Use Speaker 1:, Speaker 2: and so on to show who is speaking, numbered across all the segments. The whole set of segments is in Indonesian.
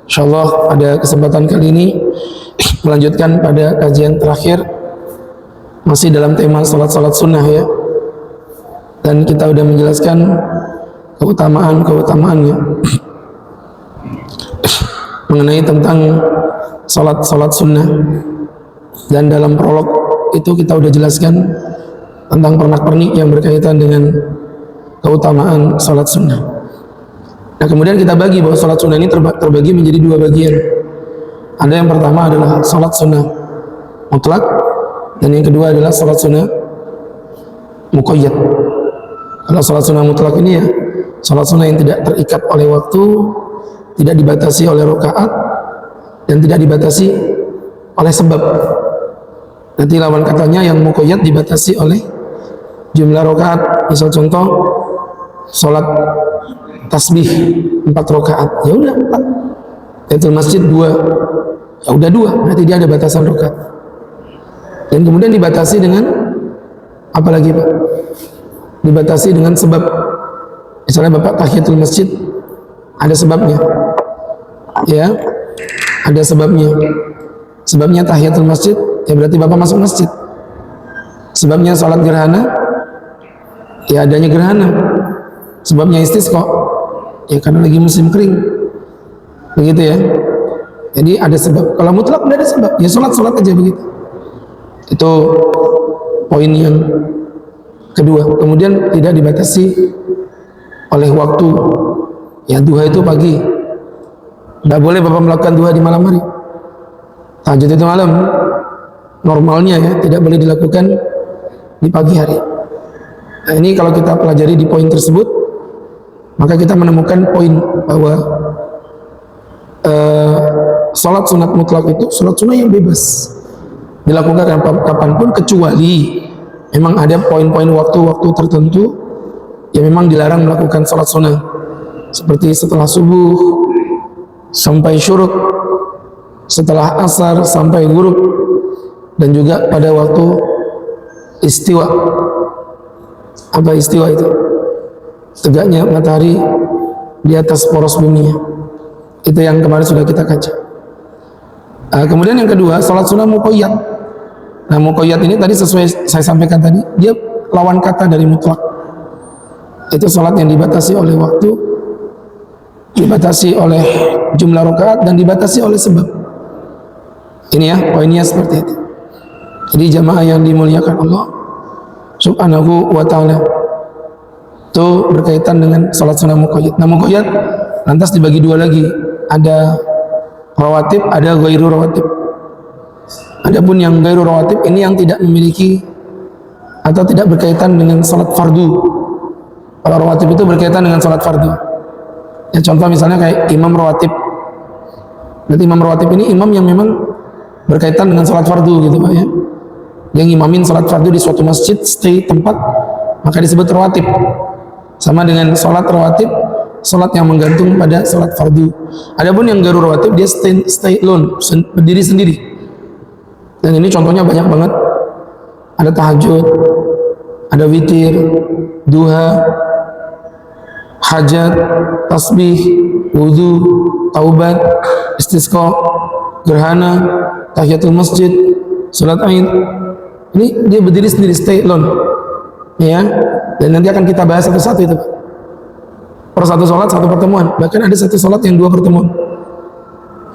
Speaker 1: Insyaallah pada kesempatan kali ini melanjutkan pada kajian terakhir masih dalam tema salat-salat sunnah ya. Dan kita sudah menjelaskan keutamaan-keutamaannya mengenai tentang salat-salat sunnah. Dan dalam prolog itu kita sudah jelaskan tentang pernak-pernik yang berkaitan dengan keutamaan salat sunnah. Nah, kemudian kita bagi bahwa salat sunnah ini terbagi menjadi dua bagian. Ada yang pertama adalah salat sunnah mutlak, dan yang kedua adalah salat sunnah muqayyad. Kalau salat sunnah mutlak ini ya salat sunnah yang tidak terikat oleh waktu, tidak dibatasi oleh rakaat, dan tidak dibatasi oleh sebab. Nanti lawan katanya yang muqayyad dibatasi oleh jumlah rakaat. Misal contoh salat tasbih 4 rakaat, ya udah 4. Tahiyatul masjid 2, ya udah 2, berarti dia ada batasan rakaat. Dan kemudian dibatasi dengan apa lagi Pak? Dibatasi dengan sebab. Misalnya Bapak tahiyatul masjid ada sebabnya, ya ada sebabnya. Sebabnya tahiyatul masjid, ya berarti Bapak masuk masjid. Sebabnya salat gerhana, ya adanya gerhana. Sebabnya istisqa, ya karena lagi musim kering, begitu ya. Jadi ada sebab. Kalau mutlak tidak ada sebab, ya sholat aja begitu. Itu poin yang kedua. Kemudian tidak dibatasi oleh waktu. Ya duha itu pagi, tidak boleh Bapak melakukan duha di malam hari. Tahajud itu malam, normalnya ya tidak boleh dilakukan di pagi hari. Nah, ini kalau kita pelajari di poin tersebut, maka kita menemukan poin bahwa sholat sunat mutlak itu sholat sunnah yang bebas dilakukan kapanpun, kecuali memang ada poin-poin waktu-waktu tertentu yang memang dilarang melakukan sholat sunnah, seperti setelah subuh sampai syuruk, setelah asar sampai ghurub, dan juga pada waktu istiwa. Apa istiwa itu? Tegaknya matahari di atas poros bumi. Itu yang kemarin sudah kita kaji. Kemudian yang kedua, salat sunnah muqayyad. Nah, muqayyad ini tadi sesuai saya sampaikan tadi, dia lawan kata dari mutlak. Itu salat yang dibatasi oleh waktu, dibatasi oleh jumlah rakaat, dan dibatasi oleh sebab. Ini ya poinnya seperti itu. Jadi jamaah yang dimuliakan Allah Subhanahu wa ta'ala, itu berkaitan dengan salat sunnah muqayyad. Nah, muqayyad lantas dibagi dua lagi, ada rawatib, ada ghairu rawatib. Adapun yang ghairu rawatib ini yang tidak memiliki atau tidak berkaitan dengan salat fardu. Kalau rawatib itu berkaitan dengan salat fardu. Ya, contoh misalnya kayak imam rawatib. Berarti imam rawatib ini imam yang memang berkaitan dengan salat fardu gitu Pak ya. Dia ngimamin salat fardu di suatu masjid, stay tempat, maka disebut rawatib. Sama dengan salat rawatib, salat yang menggantung pada salat fardu. Adapun yang ghairu rawatib, dia stay alone, berdiri sendiri. Dan ini contohnya banyak banget. Ada tahajud, ada witir, duha, hajat, tasbih, wudu, taubat, istisqa, gerhana, tahiyatul masjid, salat Aid. Ini dia berdiri sendiri, stay alone, ya. Dan nanti akan kita bahas satu-satu itu. Per satu sholat satu pertemuan, bahkan ada satu sholat yang 2 pertemuan.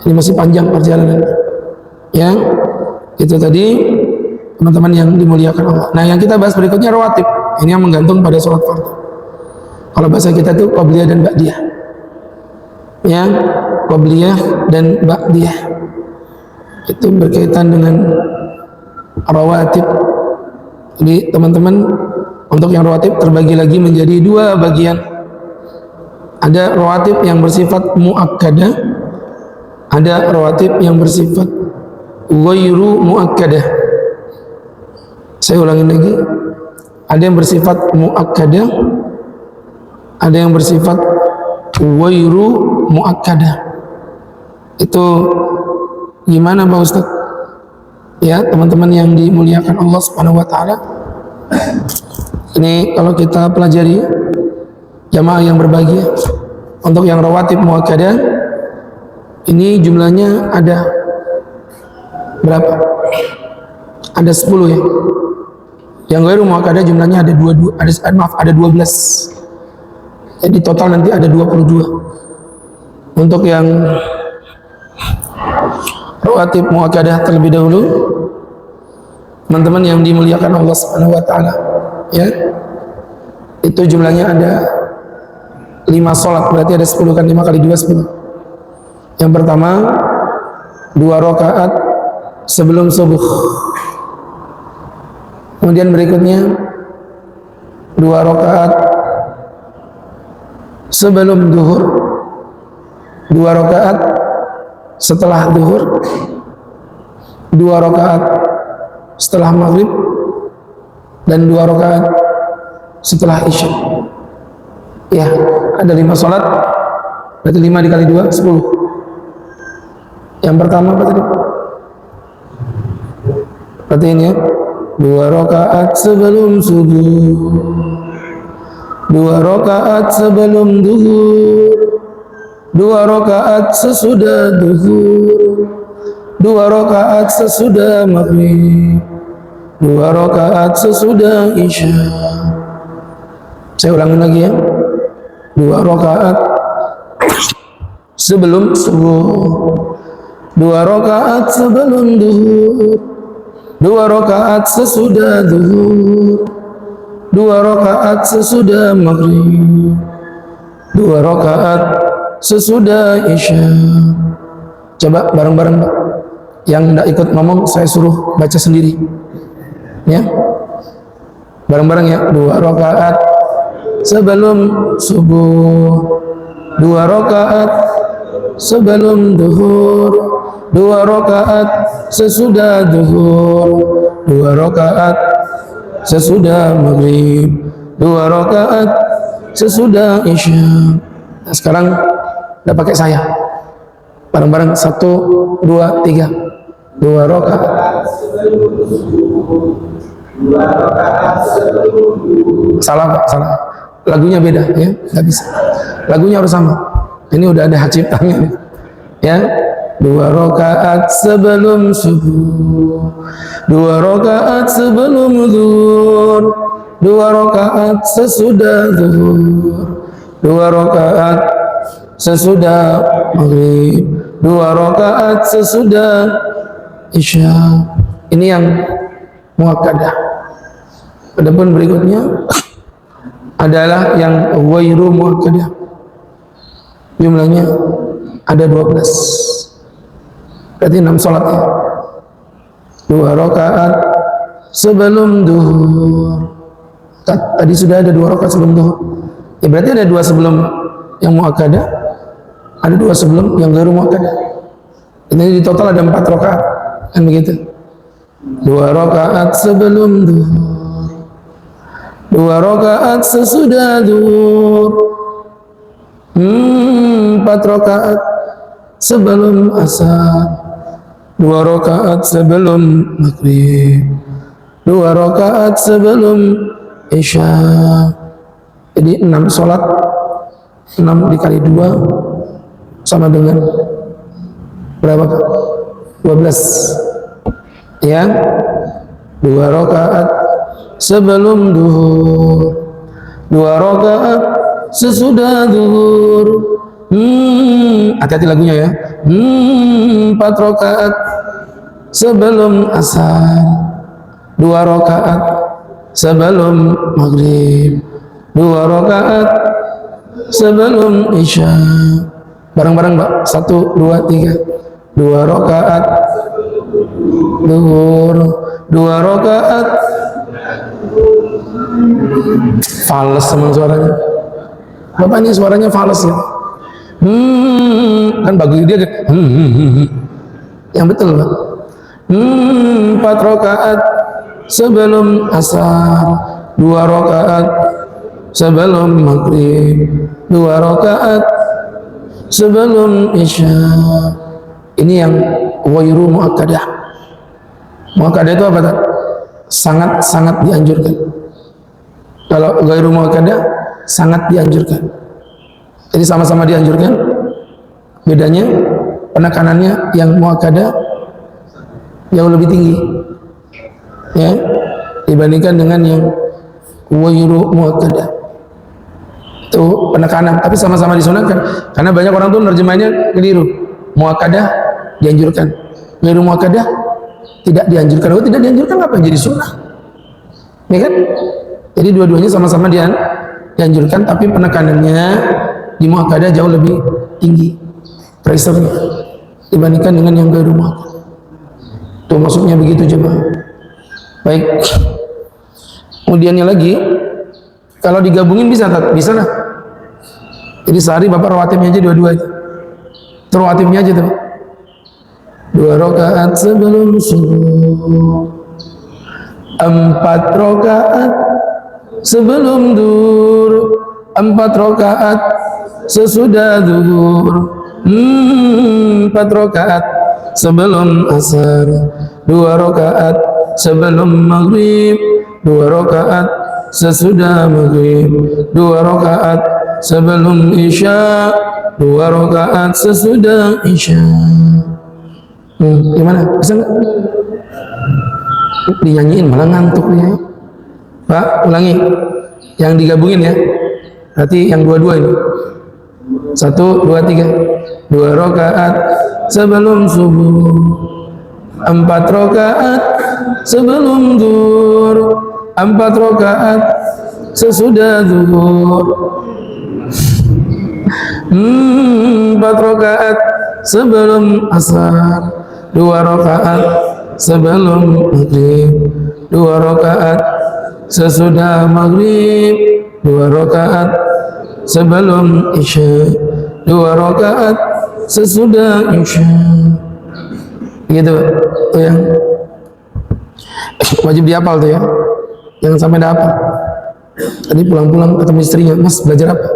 Speaker 1: Ini masih panjang perjalanan. Ya, itu tadi teman-teman yang dimuliakan Allah. Nah, yang kita bahas berikutnya rawatib. Ini yang menggantung pada sholat fardu. Kalau bahasa kita itu qabliyah dan ba'diyah. Ya, qabliyah dan ba'diyah. Itu berkaitan dengan rawatib. Jadi teman-teman, untuk yang rawatib terbagi lagi menjadi 2 bagian. Ada rawatib yang bersifat muakkadah, ada rawatib yang bersifat ghairu muakkadah. Saya ulangi lagi, ada yang bersifat muakkadah, ada yang bersifat ghairu muakkadah. Itu gimana Pak Ustaz? Ya, teman-teman yang dimuliakan Allah Subhanahu wa ta'ala, ini kalau kita pelajari jamaah yang berbahagia, untuk yang rawatib muakkadah Ini jumlahnya ada berapa? Ada 10 ya. Yang ghairu muakkadah jumlahnya ada 22, ada 12. Jadi total nanti ada 22. Untuk yang rawatib muakkadah terlebih dahulu, teman-teman yang dimuliakan Allah Subhanahu wa taala, ya. Itu jumlahnya ada 5 sholat, berarti ada 10 kan, 5 kali 2 10. Yang pertama 2 rakaat sebelum subuh. Kemudian berikutnya 2 rakaat sebelum duhur, 2 rakaat setelah duhur, 2 rakaat setelah maghrib, dan 2 rakaat setelah isya. Ya, ada 5 sholat, berarti 5 dikali 2 10. Yang pertama apa tadi? Perhatiin ya. 2 rakaat sebelum subuh, 2 rakaat sebelum duhur, 2 rakaat sesudah duhur, 2 rakaat sesudah maghrib, 2 rakaat sesudah isya. Saya ulangi lagi ya. 2 rakaat sebelum subuh, 2 rakaat sebelum duhur, 2 rakaat sesudah duhur, 2 rakaat sesudah maghrib, 2 rakaat sesudah isya. Coba bareng-bareng, Pak. Yang tidak ikut ngomong saya suruh baca sendiri, ya. Bareng-bareng ya. 2 rakaat sebelum subuh, 2 rakaat sebelum duhur, 2 rakaat sesudah duhur, 2 rakaat sesudah maghrib, 2 rakaat sesudah isya. Nah, sekarang udah pakai saya. Bareng-bareng 1 2 3. 2 rakaat. 2 rakaat sebelum duhur. Salah Pak, salah. Lagunya beda ya, nggak bisa. Lagunya harus sama. Ini udah ada hak ciptanya ya. 2 rakaat sebelum subuh, 2 rakaat sebelum zuhur, 2 rakaat sesudah zuhur, 2 rakaat sesudah maghrib, 2 rakaat sesudah isya. Ini yang muakkadah. Adapun berikutnya adalah yang ghairu muakkadah. Jumlahnya ada 12. Berarti 6 sholat ya. 2 rakaat sebelum duhur. Tadi sudah ada 2 rakaat sebelum duhur. Ya berarti ada 2 sebelum yang muakkadah, ada 2 sebelum yang ghairu muakkadah. Ini di total ada 4 rakaat. Kan begitu. 2 rakaat sebelum duhur, 2 rakaat sesudah duhur, 4 rakaat sebelum asar, 2 rakaat sebelum maghrib, 2 rakaat sebelum isya. Jadi 6 sholat, 6 dikali 2 sama dengan berapa Pak? 12 ya. 2 rakaat sebelum duhur, 2 rakaat sesudah duhur, hati-hati lagunya ya. 4 rakaat sebelum asar, 2 rakaat sebelum maghrib, 2 rakaat sebelum isya. Bareng-bareng Pak. 1 2 3. 2 rakaat duhur, 2 rakaat. Fales sama suaranya. Bapak ini suaranya fales ya. Kan bagus dia. Yang betul Pak. 4 rakaat sebelum asar, 2 rakaat sebelum maghrib, 2 rakaat sebelum isya. Ini yang ghairu muakkadah. Muakkadah itu apa tak? Sangat-sangat dianjurkan. Kalau ghairu muakkadah sangat dianjurkan. Jadi sama-sama dianjurkan. Bedanya penekanannya yang muakkadah jauh lebih tinggi ya dibandingkan dengan yang wairu muakkadah. Itu penekanan, tapi sama-sama disunahkan karena banyak orang tuh nerjemahnya keliru. Muakkadah dianjurkan, wairu muakkadah tidak dianjurkan. Kalau tidak dianjurkan apa jadi sunnah ya kan? Jadi dua-duanya sama-sama dianjurkan, tapi penekanannya di muakkadah jauh lebih tinggi pressure-nya dibandingkan dengan yang wairu muakkadah. Tuh maksudnya begitu coba. Baik. Kemudiannya lagi, kalau digabungin bisa tak? Bisa lah. Jadi sehari bapak rawatibnya aja dua-dua itu. Rawatibnya aja tuh. 2 rakaat sebelum subuh, 4 rakaat sebelum duhur, 4 rakaat sesudah duhur, 4 rakaat sebelum asar, 2 rakaat sebelum maghrib, 2 rakaat sesudah maghrib, 2 rakaat sebelum isya, 2 rakaat sesudah isya. Gimana? Bisa nggak? Dinyanyiin malah ngantuk nih. Pak, ulangi. Yang digabungin ya. Berarti yang dua-dua ini. 1, 2, 3. 2 rakaat sebelum subuh, 4 rakaat sebelum duhur, 4 rakaat sesudah duhur, 4 rakaat sebelum asar, 2 rakaat sebelum maghrib, 2 rakaat sesudah maghrib, 2 rakaat sebelum isya, 2 rakaat sesudah isya. Gitu tuh yang wajib dihafal tuh ya, jangan sampai dah hafal. Tadi pulang-pulang ketemu istrinya, Mas belajar apa?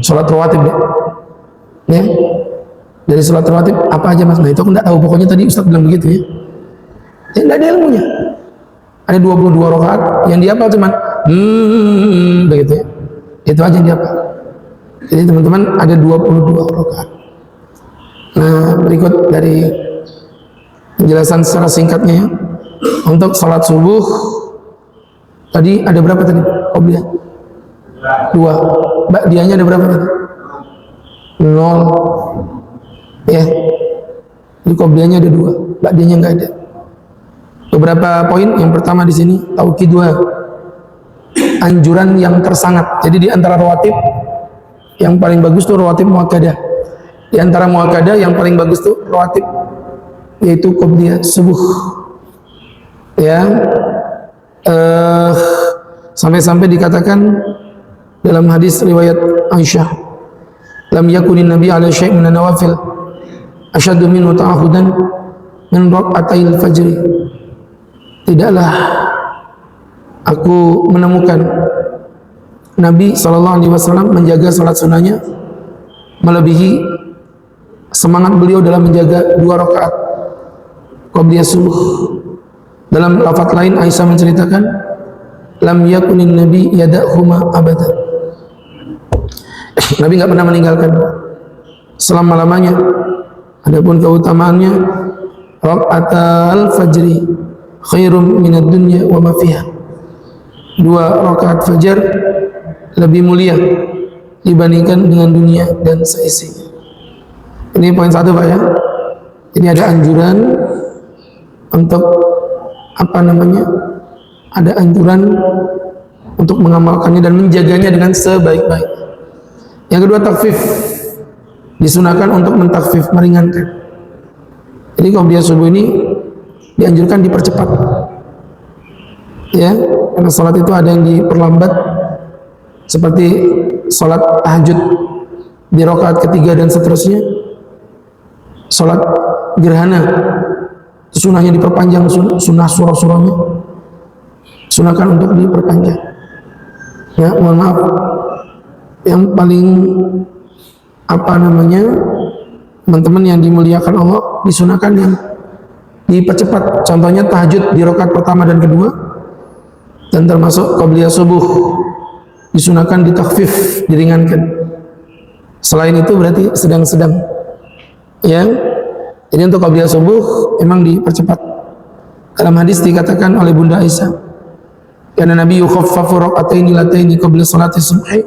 Speaker 1: Sholat rawatib ya. Dari sholat rawatib apa aja Mas? Nah itu aku enggak tahu, pokoknya tadi Ustaz bilang begitu ya. Ya enggak ada ilmunya. Ada 22 rakaat yang dihafal cuman begitu ya. Itu aja yang dihafal. Jadi teman-teman ada 22 rakaat. Nah berikut dari penjelasan secara singkatnya ya. Untuk sholat subuh tadi ada berapa tadi? Qobliyah 2. Ba'diyahnya ada berapa tadi? 0 ya. Di qobliyahnya ada 2, ba'diyahnya enggak ada. Beberapa poin. Yang pertama di sini taukid 2, anjuran yang tersangat. Jadi di antara rawatib yang paling bagus tuh rawatib muakkadah. Di antara muakkadah yang paling bagus tuh rawatib yaitu qobliyah subuh. Ya. Sampai-sampai dikatakan dalam hadis riwayat Aisyah, lam yakunin nabi ala syai' min nawafil asyaddu minhu ta'ahudan min rak'atayil fajri. Tidaklah aku menemukan Nabi SAW menjaga salat sunnahnya melebihi semangat beliau dalam menjaga 2 rakaat qobliyah subuh. Dalam lafaz lain Aisyah menceritakan, lam yakunin nabi yada'huma abada. Nabi enggak pernah meninggalkan selama-lamanya. Adapun keutamaannya, rakaatul fajri khairum minad dunya wa ma fiha. 2 rakaat fajar lebih mulia dibandingkan dengan dunia dan seisinya. Ini poin 1 Pak ya. Ini ada anjuran untuk ada anjuran untuk mengamalkannya dan menjaganya dengan sebaik-baik. Yang kedua takfif, disunahkan untuk mentakfif, meringankan. Jadi qobliyah subuh ini dianjurkan dipercepat ya, karena salat itu ada yang diperlambat seperti salat tahajud di rakaat ketiga dan seterusnya. Salat gerhana sunahnya diperpanjang, sunah surah-surahnya sunahkan untuk diperpanjang ya. Mohon maaf, yang paling teman-teman yang dimuliakan Allah disunahkan yang dipercepat. Contohnya tahajud di rakaat pertama dan kedua, dan termasuk qobliyah subuh disunahkan ditakfif, diringankan. Selain itu berarti sedang-sedang ya. Jadi untuk qabliyah subuh memang dipercepat. Dalam hadis dikatakan oleh Bunda Aisyah, karena Nabi yukhaffafu raka'ataini lataini qabla salati subhi.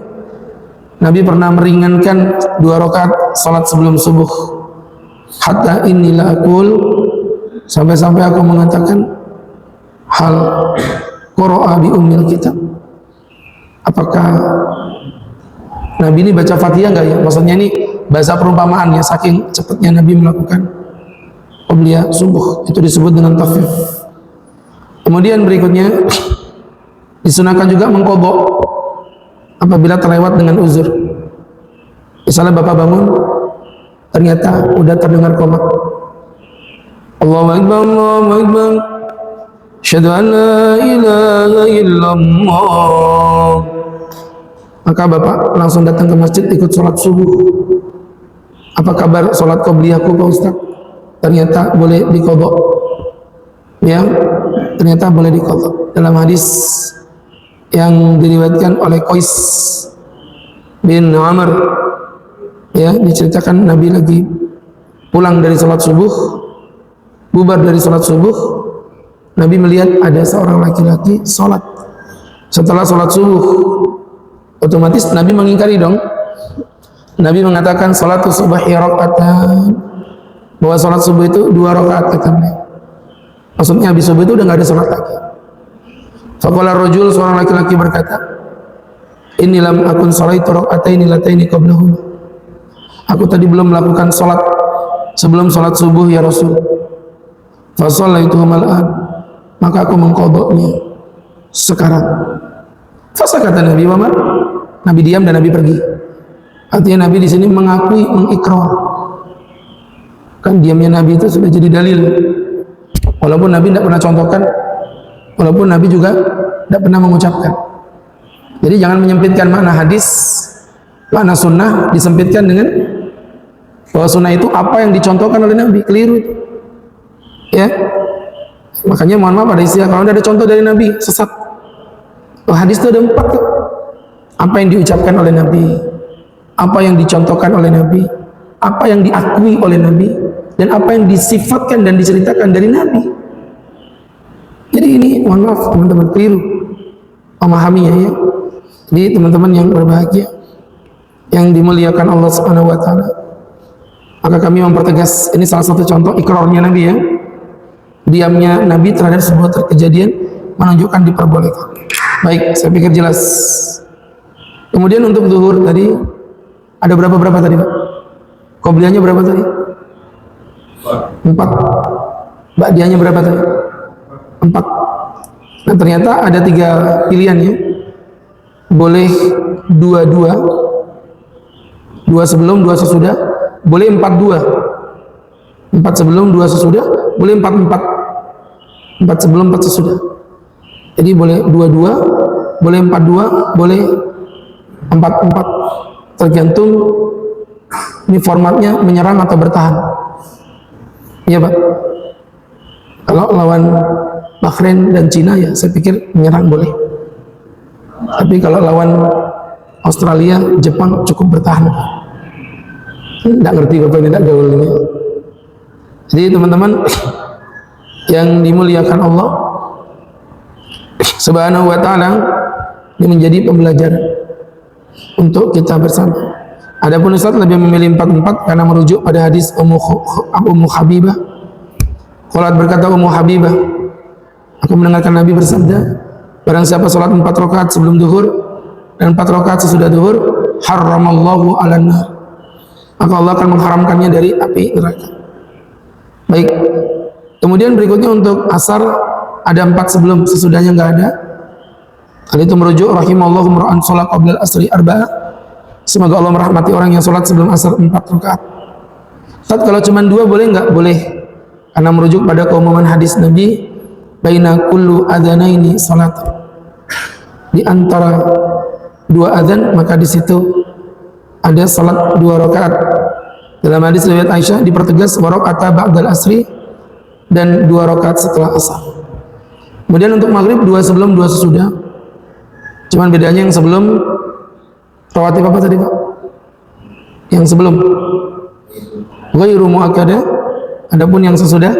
Speaker 1: Nabi pernah meringankan 2 rakaat salat sebelum subuh. Hatta inni la aqul, sampai-sampai aku mengatakan, hal qara'a bi ummil kitab. Apakah Nabi ini baca Fatihah enggak ya? Maksudnya ini bahasa perumpamaan ya, saking cepatnya Nabi melakukan qabliyah subuh, itu disebut dengan takhfif. Kemudian berikutnya disunahkan juga mengqadha apabila terlewat dengan uzur. Misalnya bapak bangun ternyata udah terdengar qomat, Allahu Akbar, Allahu Akbar, asyhadu an la ilaha illallah, maka bapak langsung datang ke masjid ikut sholat subuh. Apa kabar sholat qabliyahku Pak Ustaz? Ternyata boleh diqadha, ya, ternyata boleh diqadha. Dalam hadis yang diriwayatkan oleh Qais bin Amr, ya, diceritakan Nabi lagi pulang dari sholat subuh, bubar dari sholat subuh, Nabi melihat ada seorang laki-laki sholat. Setelah sholat subuh, otomatis Nabi mengingkari dong. Nabi mengatakan salatu subhi raka'atan, bahwa sholat subuh itu 2 rakaat katanya. Maksudnya habis subuh itu udah nggak ada sholat lagi. Faqala rajul, seorang laki-laki berkata, inni lam akun sholaitu raka'ataini lataini qablahum. Aku tadi belum melakukan sholat sebelum sholat subuh ya Rasul. Fa shallaituhum al-an, maka aku mengqadhanya sekarang. Fasa kata Nabi Muhammad, Nabi diam dan Nabi pergi. Artinya Nabi di sini mengakui, mengikrar. Kan diamnya Nabi itu sudah jadi dalil. Walaupun Nabi tidak pernah contohkan, walaupun Nabi juga tidak pernah mengucapkan. Jadi jangan menyempitkan makna hadis, makna sunnah disempitkan dengan bahwa sunnah itu apa yang dicontohkan oleh Nabi. Keliru, ya. Makanya mohon maaf ada istilah, kalau tidak ada contoh dari Nabi, sesat. Oh, hadis itu ada 4 tuh. Apa yang diucapkan oleh Nabi, apa yang dicontohkan oleh Nabi, apa yang diakui oleh Nabi, dan apa yang disifatkan dan diceritakan dari Nabi. Jadi ini mohon maaf teman-teman, keliru memahaminya ya. Jadi teman-teman yang berbahagia, yang dimuliakan Allah Subhanahu wa taala, maka kami mempertegas ini salah satu contoh ikrarnya Nabi ya. Diamnya Nabi terhadap sebuah kejadian menunjukkan diperbolehkan. Baik, saya pikir jelas. Kemudian untuk zuhur tadi ada berapa tadi Pak? Qobliyahnya berapa tadi? 4. Ba'diyahnya berapa tadi? 4. Nah ternyata ada 3 pilihan ya. Boleh 2 sebelum 2 sesudah, boleh 4 sebelum 2 sesudah, boleh 4 sebelum 4 sesudah. Jadi boleh 2, boleh 4, boleh 4, tergantung ini formatnya menyerang atau bertahan. Iya Pak. Kalau lawan Bahrain dan Cina ya saya pikir menyerang boleh. Tapi kalau lawan Australia, Jepang cukup bertahan. Tidak ngerti Bapak, tidak gaul ini. Jadi teman-teman yang dimuliakan Allah Subhanahu wa taala, ini menjadi pembelajaran untuk kita bersama. Adapun Ustaz lebih memilih 4 karena merujuk pada hadis Ummu Habibah. Qalat, berkata Ummu Habibah, aku mendengarkan Nabi bersabda, barang siapa salat 4 rakaat sebelum zuhur dan 4 rakaat sesudah zuhur, haramallahu 'alan nar, maka Allah akan mengharamkannya dari api neraka. Baik. Kemudian berikutnya untuk asar ada 4 sebelum, sesudahnya enggak ada. Hal itu merujuk rahimallahu mar'an shalat qabla al-asri 4. Semoga Allah merahmati orang yang sholat sebelum asar 4 rakaat. Ustaz, kalau cuma 2 boleh enggak? Boleh. Karena merujuk pada keumuman hadis Nabi, baina kullu adzanaini salat. Di antara 2 adzan maka di situ ada salat 2 rakaat. Dalam hadis riwayat Aisyah dipertegas wa raka'ata ba'dal asri, dan 2 rakaat setelah asar. Kemudian untuk maghrib 2 sebelum 2 sesudah. Cuman bedanya yang sebelum rawatib apa tadi Pak? Yang sebelum ghairu muakkada Adapun yang sesudah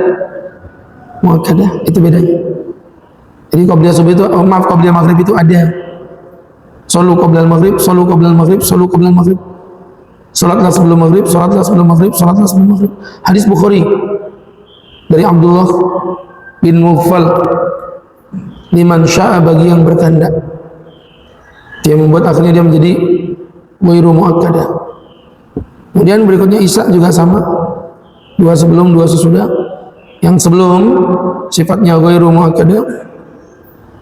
Speaker 1: muakkadah itu bedanya. Jadi qabliyah subuh itu, qabliyah maghrib itu ada. Sholu qablal maghrib, sholu qablal maghrib, sholu qablal maghrib. Salatlah sebelum maghrib, salatlah sebelum maghrib, salatlah sebelum maghrib. Hadis Bukhari dari Abdullah bin Mughfal, liman sya'a, bagi yang berkehendak. Dia membuat akhirnya dia menjadi ghairu muakkadah. Kemudian berikutnya Isya juga sama, dua sebelum, dua sesudah. Yang sebelum sifatnya ghairu muakkadah,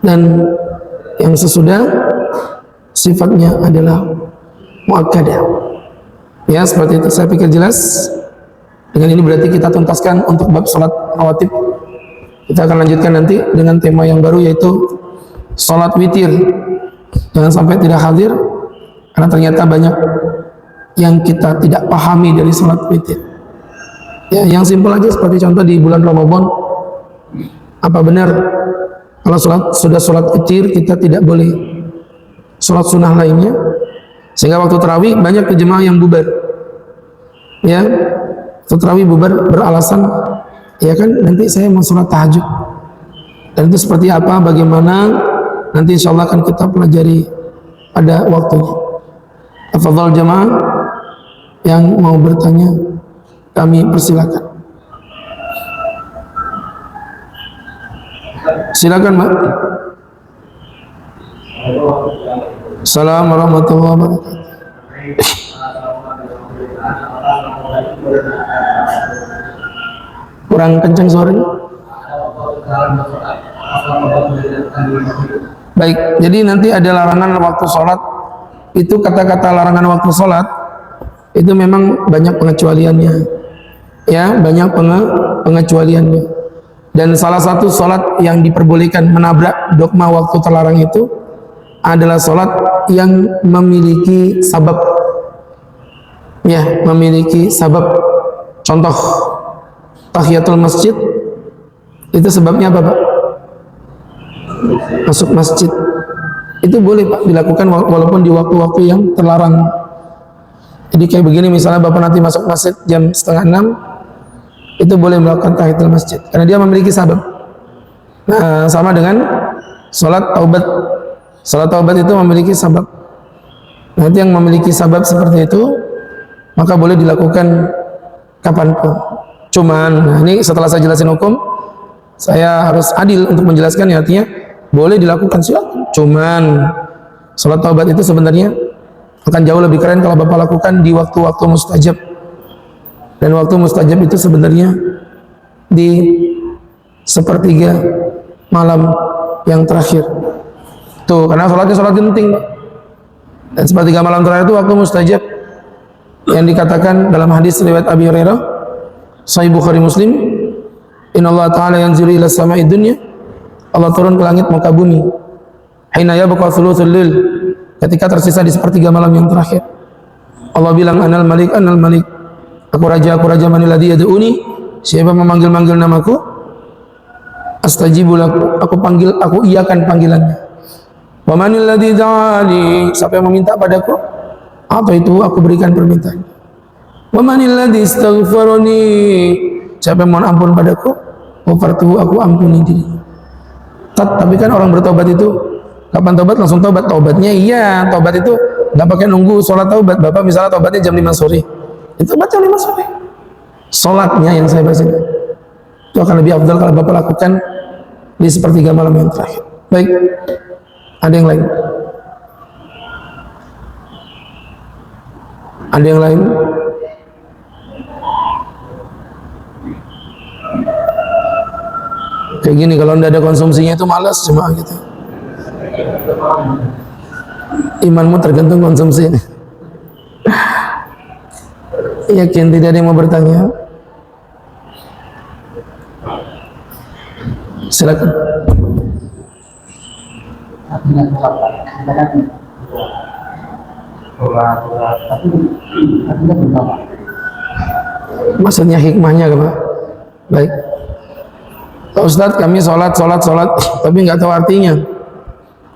Speaker 1: dan yang sesudah sifatnya adalah muakkadah. Ya, seperti itu, saya pikir jelas. Dengan ini berarti kita tuntaskan untuk bab salat rawatib. Kita akan lanjutkan nanti dengan tema yang baru, yaitu salat witir. Jangan sampai tidak hadir, karena ternyata banyak yang kita tidak pahami dari salat witir. Ya, yang simpel aja, seperti contoh di bulan Ramadan, apa benar kalau sudah salat witir kita tidak boleh salat sunnah lainnya? Sehingga waktu tarawih banyak jemaah yang bubar. Ya, waktu tarawih bubar beralasan, ya kan nanti saya mau salat tahajud. Dan itu seperti apa, bagaimana, nanti insya Allah akan kita pelajari pada waktunya. Tafadhal jemaah yang mau bertanya, kami persilakan. Silakan, Mbak. Assalamualaikum warahmatullahi wabarakatuh. Kurang kencang suaranya. Baik, jadi nanti ada larangan waktu sholat. Itu kata-kata larangan waktu sholat itu memang banyak pengecualiannya. Ya, banyak pengecualiannya. Dan salah satu sholat yang diperbolehkan menabrak dogma waktu terlarang itu adalah sholat yang memiliki sabab. Ya, memiliki sabab. Contoh, tahiyatul masjid itu sebabnya apa, Pak? Masuk masjid. Itu boleh, Pak, dilakukan walaupun di waktu-waktu yang terlarang. Jadi kayak begini, misalnya Bapak nanti masuk masjid jam 5:30, itu boleh melakukan tahiyatul masjid karena dia memiliki sabab. Nah, sama dengan sholat taubat. Sholat taubat itu memiliki sabab. Nanti yang memiliki sabab seperti itu, maka boleh dilakukan kapanpun. Cuman, nah ini setelah saya jelasin hukum, saya harus adil untuk menjelaskan, ya, artinya boleh dilakukan silakan. Cuman sholat taubat itu sebenarnya akan jauh lebih keren kalau Bapak lakukan di waktu-waktu mustajab. Dan waktu mustajab itu sebenarnya di sepertiga malam yang terakhir. Tuh, karena sholatnya sholat genting. Dan sepertiga malam terakhir itu waktu mustajab, yang dikatakan dalam hadis riwayat Abi Hurairah, Sahih Bukhari Muslim, Innallaha ta'ala yanzilu ila sama'id dunya, Allah turun ke langit muka bumi, hina yabqa thuluthul lail, ketika tersisa di sepertiga malam yang terakhir. Allah bilang, anal malik, aku raja, manilladzi yad'uni, siapa memanggil-manggil namaku, astajibu lahu, aku panggil, aku iyakan panggilannya. Wa manilladzi da'ani, siapa yang meminta padaku, apa itu aku berikan permintaan. Wa manilladzi istaghfarani, siapa yang mohon ampun padaku, ghafartuhu, aku ampuni dirinya. Tapi kan orang bertobat itu kapan tobat? Langsung tobat. Tobatnya iya, tobat itu nggak pakai nunggu sholat taubat. Bapak misalnya tobatnya jam 5 sore, itu tobat jam 5 sore. Sholatnya yang saya bahas itu akan lebih afdal kalau Bapak lakukan di sepertiga malam yang terakhir. Baik, ada yang lain? Ada yang lain? Kayak gini, kalau tidak ada konsumsinya itu malas cuma gitu. Imanmu tergantung konsumsi. Yakin tidak ada yang mau bertanya? Silakan. Maksudnya hikmahnya apa? Baik. Pak Ustadz, kami sholat, tapi nggak tahu artinya.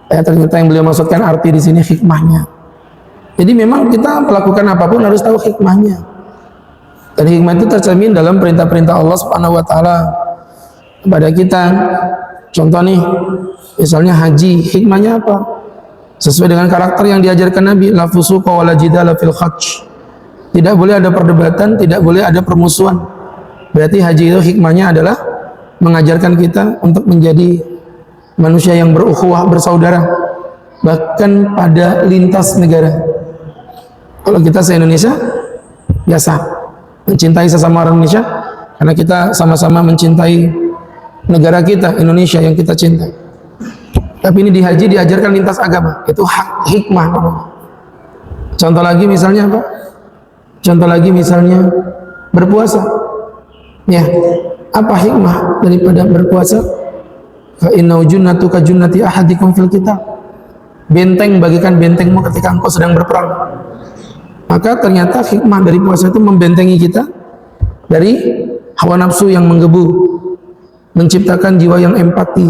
Speaker 1: Ternyata yang beliau maksudkan arti di sini hikmahnya. Jadi memang kita melakukan apapun harus tahu hikmahnya. Dan hikmah itu tercermin dalam perintah-perintah Allah Subhanahu wa taala kepada kita. Contoh nih, misalnya haji, hikmahnya apa? Sesuai dengan karakter yang diajarkan Nabi, la fusuqa wala jidala fil hajj. Tidak boleh ada perdebatan, tidak boleh ada permusuhan. Berarti haji itu hikmahnya adalah mengajarkan kita untuk menjadi manusia yang berukhuwah, bersaudara, bahkan pada lintas negara. Kalau kita se-Indonesia biasa mencintai sesama orang Indonesia karena kita sama-sama mencintai negara kita, Indonesia yang kita cintai. Tapi ini di haji diajarkan lintas agama, itu hikmah. Contoh lagi misalnya apa? Contoh lagi misalnya berpuasa. Ya, apa hikmah daripada berpuasa? Fa inna junnatu ka junnati ahadikum fil kitab. Benteng bagikan bentengmu ketika engkau sedang berperang. Maka ternyata hikmah dari puasa itu membentengi kita dari hawa nafsu yang menggebu, menciptakan jiwa yang empati.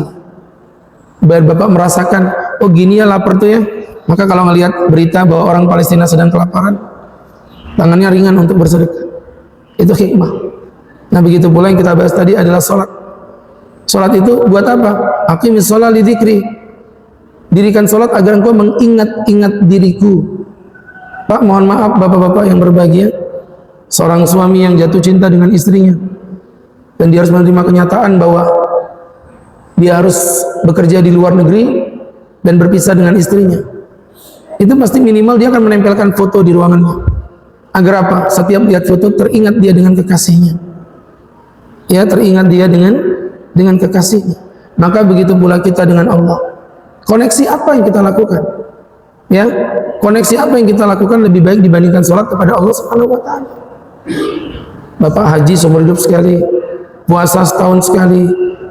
Speaker 1: Biar Bapak merasakan, oh gini ya lapar tuh ya. Maka kalau ngelihat berita bahwa orang Palestina sedang kelaparan, tangannya ringan untuk bersedekah. Itu hikmah. Nah begitu pula yang kita bahas tadi adalah sholat. Sholat itu buat apa? Aqimis sholat li dzikri. Dirikan sholat agar engkau mengingat-ingat diriku. Pak, mohon maaf bapak-bapak yang berbahagia, seorang suami yang jatuh cinta dengan istrinya dan dia harus menerima kenyataan bahwa dia harus bekerja di luar negeri dan berpisah dengan istrinya. Itu pasti minimal dia akan menempelkan foto di ruangannya. Agar apa? Setiap lihat foto teringat dia dengan kekasihnya. Ya, teringat dia dengan kekasihnya. Maka begitu pula kita dengan Allah. Koneksi apa yang kita lakukan? Ya, koneksi apa yang kita lakukan lebih baik dibandingkan sholat kepada Allah Subhanahu wa taala. Bapak haji seumur hidup sekali, puasa setahun sekali,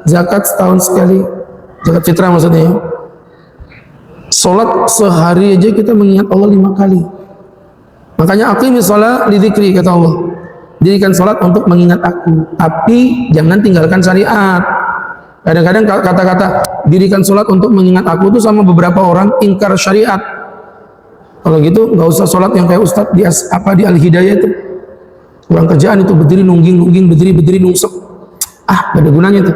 Speaker 1: zakat setahun sekali, zakat fitrah maksudnya. Sholat sehari aja kita mengingat Allah 5 kali. Makanya aqimis sholat li dzikri, kata Allah. Dirikan sholat untuk mengingat aku, tapi jangan tinggalkan syariat. Kadang-kadang kata-kata dirikan sholat untuk mengingat aku itu sama beberapa orang ingkar syariat. Kalau gitu nggak usah sholat yang kayak Ustadz di Al-Hidayah itu. Kurang kerjaan itu, berdiri nungging, berdiri nungsep. Ah, gak ada gunanya tuh.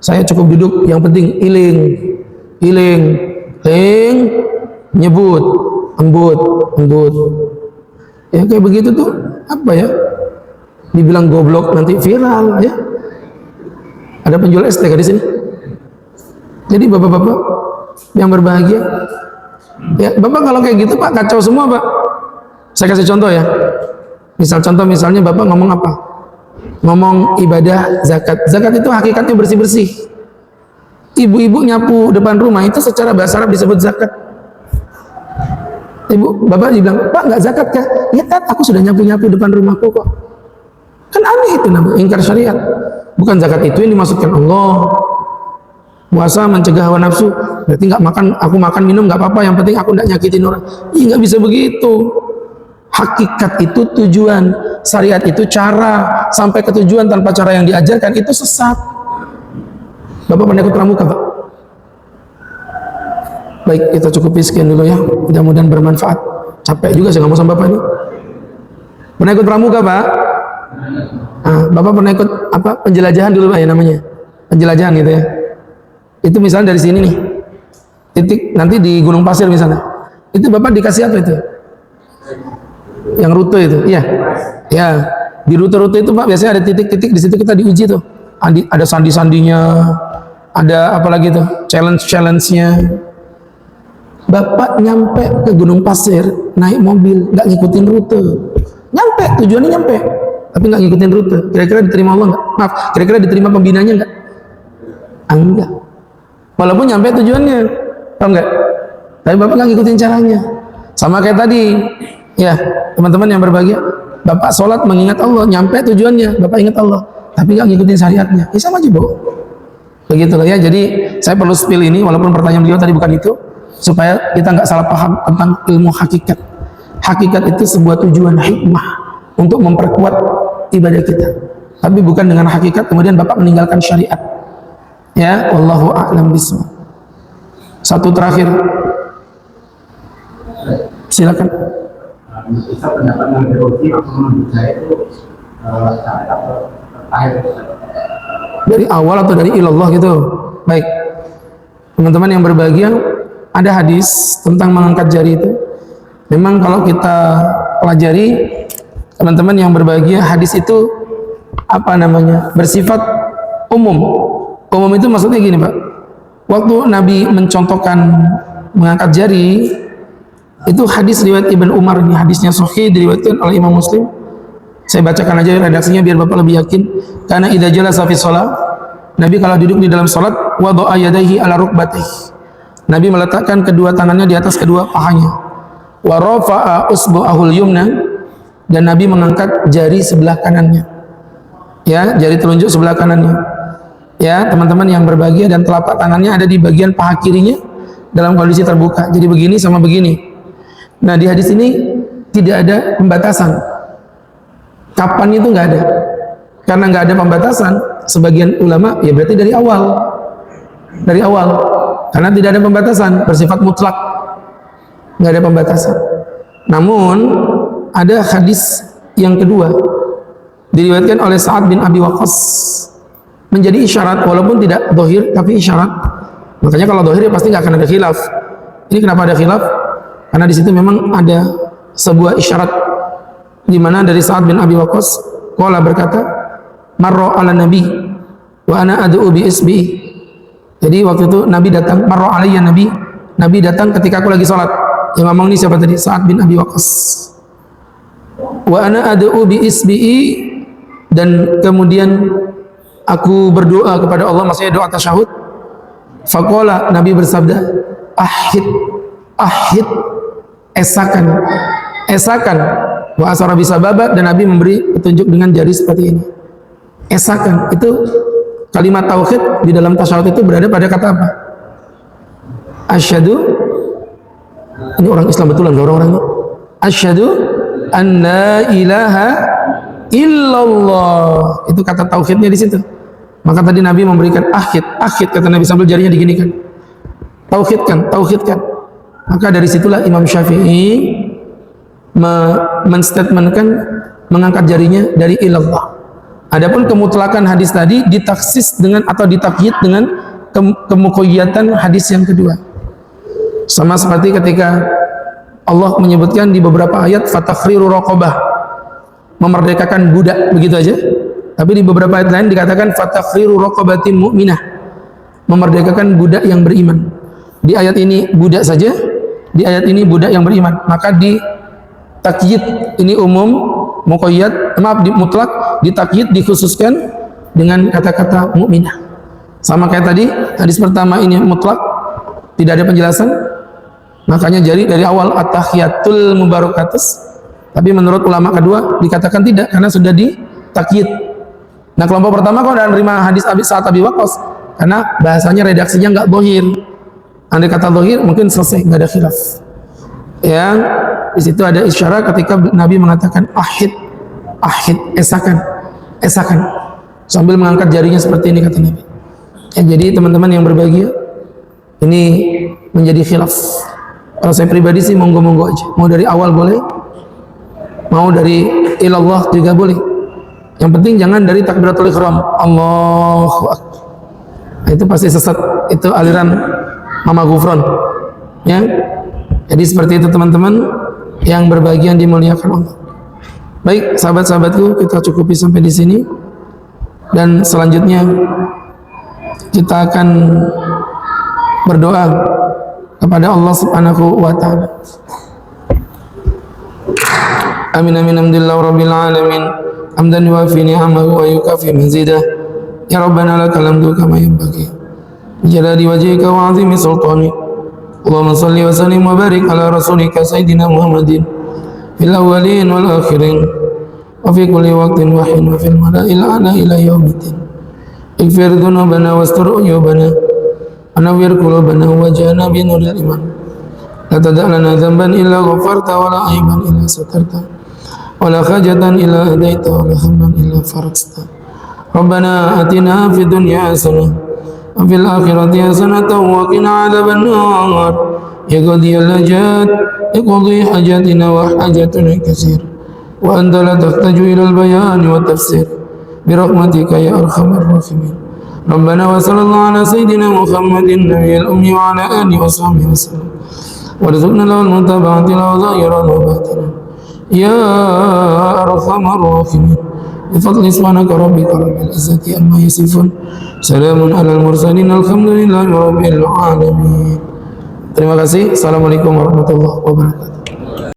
Speaker 1: Saya cukup duduk, yang penting iling, nyebut, embut. Ya kayak begitu tuh, apa ya? Dibilang goblok nanti viral ya. Ada penjual STK di sini. Jadi bapak-bapak yang berbahagia, ya bapak kalau kayak gitu Pak kacau semua Pak. Saya kasih contoh ya. Misalnya bapak ngomong apa? Ngomong ibadah zakat. Zakat itu hakikatnya bersih-bersih. Ibu-ibu nyapu depan rumah itu secara bahasa Arab disebut zakat. Bapak dibilang, Pak nggak zakat kah? Ya Tat, aku sudah nyapu-nyapu depan rumahku kok. Kan aneh itu namanya, ingkar syariat. Bukan zakat itu yang dimaksudkan Allah. Puasa mencegah hawa nafsu, berarti nggak makan, aku makan minum nggak apa-apa, yang penting aku nggak nyakitin orang. Ih, nggak bisa begitu. Hakikat itu tujuan, syariat itu cara, sampai ke tujuan tanpa cara yang diajarkan itu sesat. Bapak pernah ikut pramuka Pak? Baik, kita cukupi sekian dulu ya, mudah-mudahan bermanfaat. Capek juga saya ngomong sama Bapak ini. Pernah ikut pramuka Pak? Nah, Bapak pernah ikut apa? Penjelajahan dulu Pak ya namanya, penjelajahan gitu ya. Itu misalnya dari sini nih, titik nanti di Gunung Pasir misalnya, itu Bapak dikasih apa itu? Yang rute itu, iya, ya. Di rute-rute itu Pak biasanya ada titik-titik, di situ kita diuji tuh. Ada sandi-sandinya, ada apalagi tuh challenge-nya. Bapak nyampe ke Gunung Pasir naik mobil, nggak ngikutin rute, nyampe tujuannya nyampe, tapi nggak ngikutin rute. Kira-kira diterima Allah nggak? Maaf, kira-kira diterima pembinanya nggak? Enggak. Walaupun nyampe tujuannya, paham nggak? Tapi Bapak nggak ngikutin caranya. Sama kayak tadi, ya teman-teman yang berbahagia, Bapak sholat mengingat Allah, nyampe tujuannya, Bapak ingat Allah, tapi nggak ngikutin syariatnya. Ya sama aja, Bu. Begitulah ya. Jadi saya perlu spill ini, walaupun pertanyaan beliau tadi bukan itu, supaya kita nggak salah paham tentang ilmu hakikat. Hakikat itu sebuah tujuan hikmah untuk memperkuat ibadah kita. Tapi bukan dengan hakikat kemudian Bapak meninggalkan syariat. Ya, wallahu a'lam bishawab. Satu terakhir. Silakan.
Speaker 2: Bisa pendapat Nabi Roji atau menurut saya itu
Speaker 1: Dari awal atau dari ilallah gitu. Baik, teman-teman yang berbahagia, ada hadis tentang mengangkat jari itu. Memang kalau kita pelajari, teman-teman yang berbahagia, hadis itu apa namanya, bersifat umum. Umum itu maksudnya gini Pak, waktu Nabi mencontohkan mengangkat jari, itu hadis riwayat Ibn Umar, ini hadisnya sahih, diriwayatkan oleh Imam Muslim. Saya bacakan aja redaksinya biar Bapak lebih yakin. Karena idza jalasa fi shalah, Nabi kalau duduk di dalam salat, wada'a yadayhi ala rukbatayhi, Nabi meletakkan kedua tangannya di atas kedua pahanya. Wa rafa'a usbu'ahul yumna, dan Nabi mengangkat jari sebelah kanannya. Ya, jari telunjuk sebelah kanannya. Ya, teman-teman yang berbahagia, dan telapak tangannya ada di bagian paha kirinya dalam kondisi terbuka. Jadi begini sama begini. Nah, di hadis ini tidak ada pembatasan. Kapan itu nggak ada. Karena nggak ada pembatasan, sebagian ulama ya berarti dari awal. Dari awal. Karena tidak ada pembatasan, bersifat mutlak. Nggak ada pembatasan. Namun ada hadis yang kedua diriwayatkan oleh Sa'ad bin Abi Waqqas, menjadi isyarat, walaupun tidak dohir tapi isyarat. Makanya kalau dohir ya pasti nggak akan ada khilaf. Ini kenapa ada khilaf? Karena di situ memang ada sebuah isyarat, di mana dari Sa'ad bin Abi Waqqas qala berkata, marra ala nabi wa ana ad'u bi isbi. Jadi waktu itu Nabi datang, marra alayya Nabi datang ketika aku lagi sholat. Yang ngomong ini siapa tadi? Sa'ad bin Abi Waqqas. Wa ana ad'u bi isbi'i, dan kemudian aku berdoa kepada Allah, maksudnya doa tasyahud. Faqala, Nabi bersabda, ahid, esakan. Wa asara bisababa, dan Nabi memberi petunjuk dengan jari seperti ini. Esakan, itu kalimat tauhid di dalam tasyahud itu berada pada kata apa? Asyhadu, ini orang Islam betulan, gak orang-orang ini. Asyhadu an la ilaha illallah, itu kata tauhidnya di situ. Maka tadi Nabi memberikan ahid, kata Nabi sambil jarinya diginikan. Tauhidkan. Maka dari situlah Imam Syafi'i menstatementkan mengangkat jarinya dari ilallah. Adapun kemutlakan hadis tadi ditaksis dengan atau ditakyid dengan kemuqayyatan hadis yang kedua. Sama seperti ketika Allah menyebutkan di beberapa ayat fatakhriru raqabah, memerdekakan budak, begitu aja. Tapi di beberapa ayat lain dikatakan fatakhriru raqabatin mu'minah, memerdekakan budak yang beriman. Di ayat ini budak saja, di ayat ini budak yang beriman. Maka di takyid ini umum, muqayyad, di mutlak, di takyid dikhususkan dengan kata-kata mukminah. Sama kayak tadi, hadis pertama ini mutlak, tidak ada penjelasan. Makanya jari dari awal at-tahiyatul mubarakatus. Tapi menurut ulama kedua dikatakan tidak, karena sudah di takyid. Nah, kelompok pertama kok udah menerima hadis Sa'ad Abi Waqqas, karena bahasanya redaksinya nggak dohir. Andai kata dohir mungkin selesai, nggak ada khilaf. Ya, di situ ada isyarat ketika Nabi mengatakan ahid, esakan, sambil mengangkat jarinya seperti ini, kata Nabi. Ya, jadi teman-teman yang berbahagia, ini menjadi khilaf. Kalau saya pribadi sih monggo-monggo aja, mau dari awal boleh, mau dari ilallah juga boleh. Yang penting jangan dari takbiratul ihram, Allahu akbar. Nah, itu pasti sesat, itu aliran Mama Gufron. Ya, jadi seperti itu teman-teman yang berbahagia, dimuliakan Allah. Baik, sahabat-sahabatku, kita cukupi sampai di sini, dan selanjutnya kita akan berdoa kepada Allah Subhanahu wa taala. Amin amin alhamdulillah rabbil alamin. Hamdan yuwafi ni'amahu wa yukafi mazidah. Ya Rabbana lakal hamdu kama yanbaghi jalali wajhika wa 'azimi sultanik. Allahumma salli wa sallim wa barik ala rasulika sayyidina Muhammadin fil awwalin wal akhirin wa fi kulli waqtin wa hin wa fil mala'il a'la ila yaumiddin. Ighfir dhunubana wastur uyubana anawwir qulubana waj'alna bi nuril iman. La tada' lana dhanban illa ghafarta wa la aiban illa satarta wa la hajatan illa hadaita wa la hamman illa farajta. Rabbana atina fid dunya hasanah wa fil akhirati hasanatan wa qina adzaban nar. Ya qadiyal hajat iqdi hajatina wa hajatuna katsir وأنت لا تحتاج إلى البيان والتفسير برحمتك يا أرحم الراحمين. ربنا وصلى الله على سيدنا محمد النبي الأمي وعلى آله وصحبه وسلم وارزقنا له المتابعة له ظاهرا وباطنا يا أرحم الراحمين. بفضل سبحانك ربك رب العزة عما يصفون سلام على المرسلين الحمد لله رب العالمين. Terima kasih. Assalamualaikum warahmatullahi wabarakatuh.